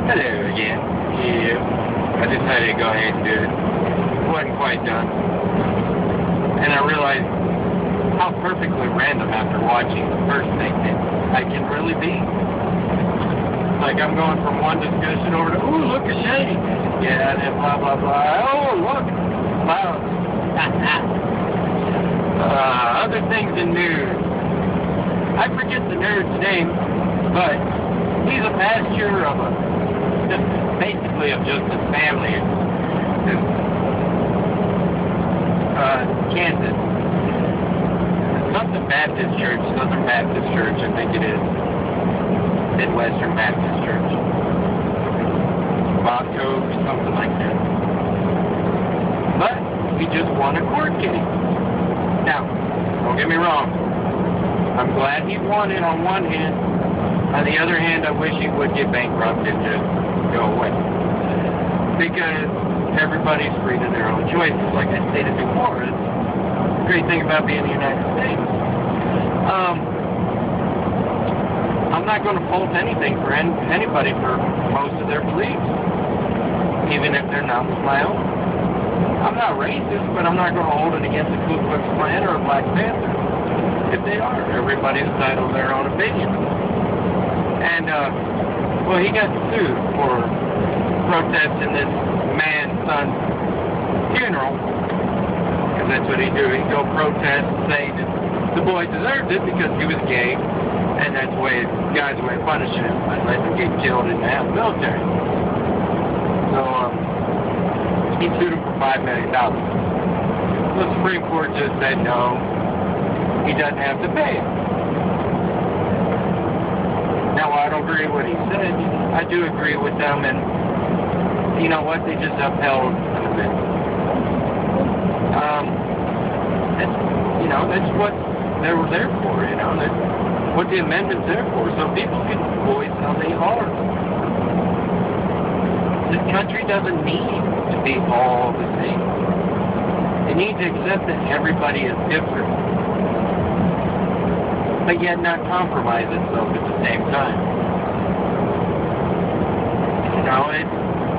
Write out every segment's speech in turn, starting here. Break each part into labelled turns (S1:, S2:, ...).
S1: Hello again. Yeah. I decided to go ahead and do it. Wasn't quite done. And I realized how perfectly random after watching the first thing that I can really be. Like I'm going from one discussion over to, ooh, look at Shady. Yeah, and then blah, blah, blah. Oh, look. Wow. Other things in news. I forget the nerd's name, but he's a pastor of basically of just his family in Kansas. Something Baptist Church, Southern Baptist Church, I think it is. Midwestern Baptist Church. Bob Cove, something like that. But he just won a court case. Now, don't get me wrong. I'm glad he won it on one hand. On the other hand, I wish he would get bankrupt and just go away. Because everybody's free to their own choices. Like I stated before, it's the great thing about being in the United States. I'm not going to fault anything for anybody for most of their beliefs, even if they're not my own. I'm not racist, but I'm not going to hold it against the Ku Klux Klan or a Black Panther. If they are, everybody's entitled to their own opinion. And, well, he got sued for protesting this man's son's funeral, because that's what he'd do. He'd go protest and say that the boy deserved it because he was gay, and that's the way God's way of punishing him. I'd let him get killed in the military. So, he sued him for $5 million. The Supreme Court just said no, he doesn't have to pay it. Now, I don't agree with what he said. I do agree with them, and you know what? They just upheld an amendment. That's what they were there for, that's what the amendment's there for, so people can voice how they are. This country doesn't need to be all the same. It needs to accept that everybody is different, but yet not compromise itself at the same time.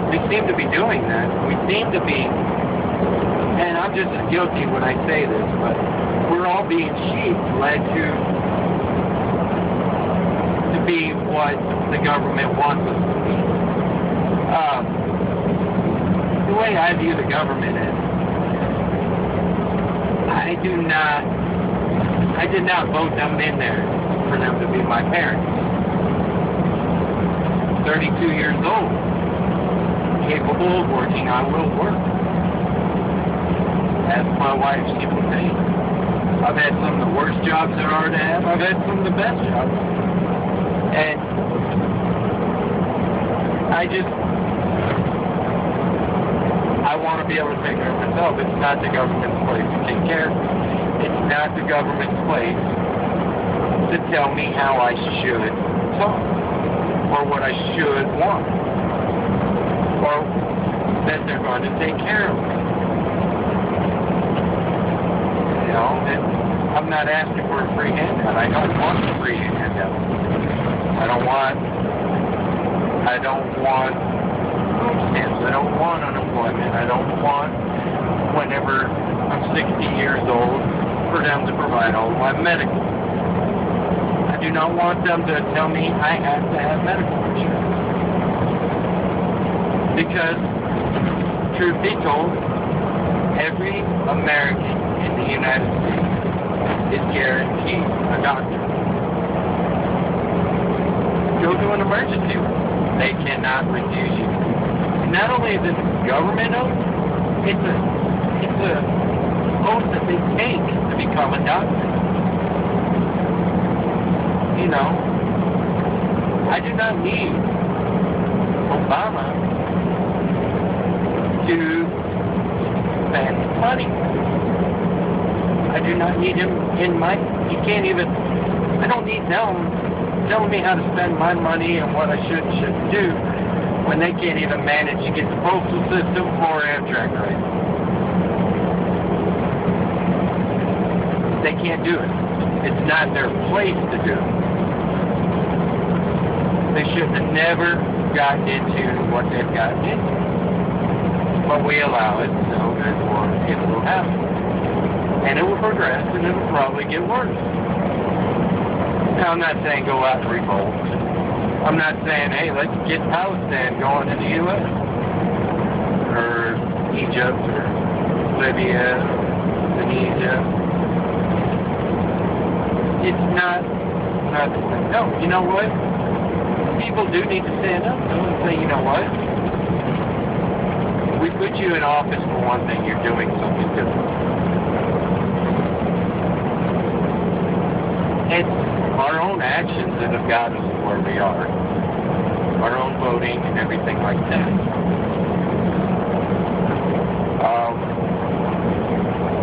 S1: We seem to be doing that. We seem to be, and I'm just as guilty when I say this, but we're all being led to be what the government wants us to be. The way I view the government is, I did not vote them in there for them to be my parents. 32 years old, capable of working, I will work. That's my wife, she will say. I've had some of the worst jobs there are to have. I've had some of the best jobs. And I want to be able to take care of myself. It's not the government's place to take care of me. It's not the government's place to tell me how I should talk, or what I should want, or that they're going to take care of me. And I'm not asking for a free handout. I don't want a free handout. I don't want food stamps. I don't want unemployment. I don't want, whenever I'm 60 years old, for them to provide all my medical. I do not want them to tell me I have to have medical insurance. Because, truth be told, every American in the United States is guaranteed a doctor. Go to an emergency room. They cannot refuse you. And not only is it a government oath, it's a oath that they take to become a doctor. I do not need Obama to spend money. I do not need him he can't even, I don't need them telling me how to spend my money and what I should and shouldn't do when they can't even manage to get the postal system or Amtrak right. They can't do it. It's not their place to do it. They should have never gotten into what they've gotten into. But we allow it, so therefore it will happen. And it will progress, and it will probably get worse. Now, I'm not saying go out and revolt. I'm not saying, hey, let's get Palestine going in the U.S. or Egypt or Libya, Tunisia. It's not the way. No, you know what? People do need to stand up and say, you know what? We put you in office for one thing, you're doing something different. It's our own actions that have got us where we are. Our own voting and everything like that.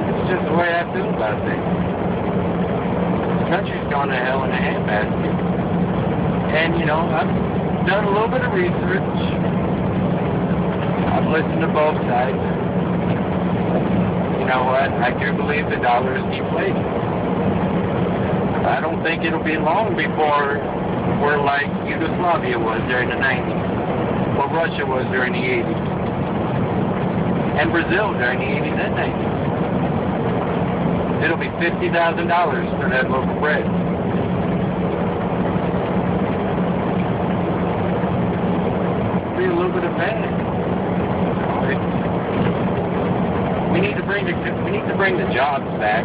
S1: It's just the way I feel about things. The country's gone to hell in a handbasket. And, you know, I've done a little bit of research. I've listened to both sides. You know what? I do believe the dollar is deflating. I don't think it'll be long before we're like Yugoslavia was during the 90s, or Russia was during the 80s, and Brazil during the 80s and 90s. It'll be $50,000 for that loaf of bread. It'll be a little bit of panic. We need to bring the jobs back.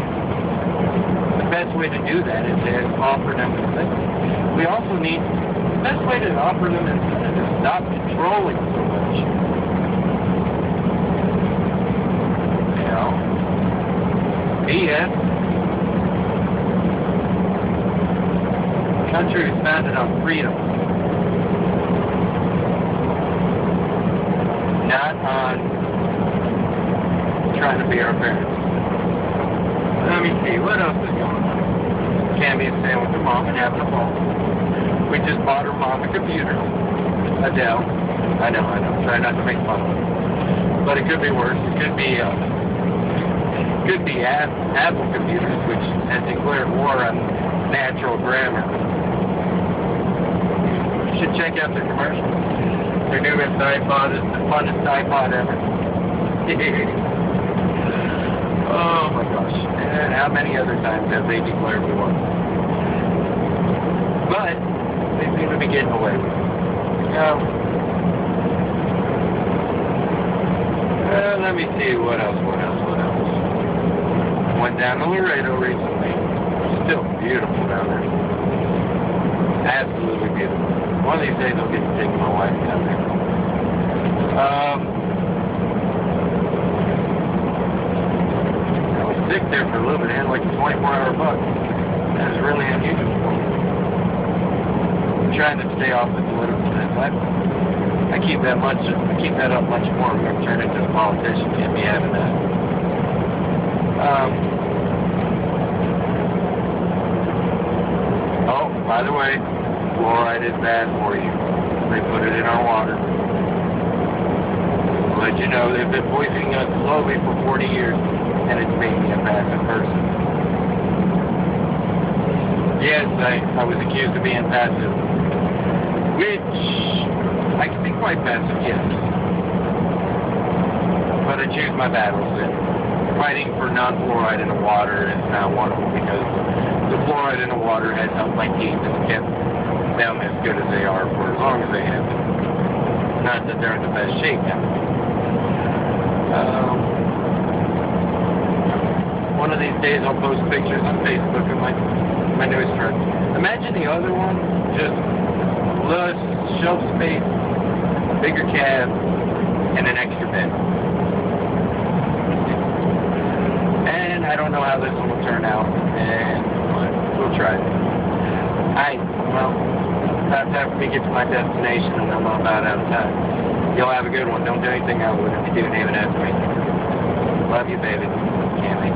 S1: The best way to do that is to offer them incentives. We also need, the best way to offer them incentives is stop controlling so much. You know? BS. The country is founded on freedom. Not on trying to be our parents. Let me see, what else is going on? Cammy's staying with her mom and having a ball. We just bought her mom a computer. Adele. I know. Try not to make fun of it. But it could be worse. It could be Apple computers, which has declared war on natural grammar. You should check out their commercials. Their newest iPod is the funnest iPod ever. Oh my gosh. And how many other times have they declared war? But they seem to be getting away with it. Let me see what else. Went down to Laredo recently. Still beautiful down there. Absolutely beautiful. One of these days I'll get to take my wife down there. Sick there for a little bit. I had like a 24-hour bug. That was really unusual for me. I'm trying to stay off the political stuff. I keep that up much more. I'm going to turn into a politician. Can't be having that. Oh, by the way, fluoride is bad for you. They put it in our water. I'll let you know they've been poisoning us slowly for 40 years. And it's made me a passive person. Yes, I was accused of being passive. Which, I can be quite passive, yes. But I choose my battles, and fighting for non-fluoride in the water is not one of them, because the fluoride in the water has helped my team and kept them as good as they are for as long as they have been. Not that they're in the best shape now. One of these days I'll post pictures on Facebook of my newest truck. Imagine the other one, just less shelf space, bigger cab, and an extra bed. And I don't know how this one will turn out, and we'll try it. After we get to my destination, and I'm about out of time. Y'all have a good one. Don't do anything I would if you do, name it after me. Love you, baby. Cammy.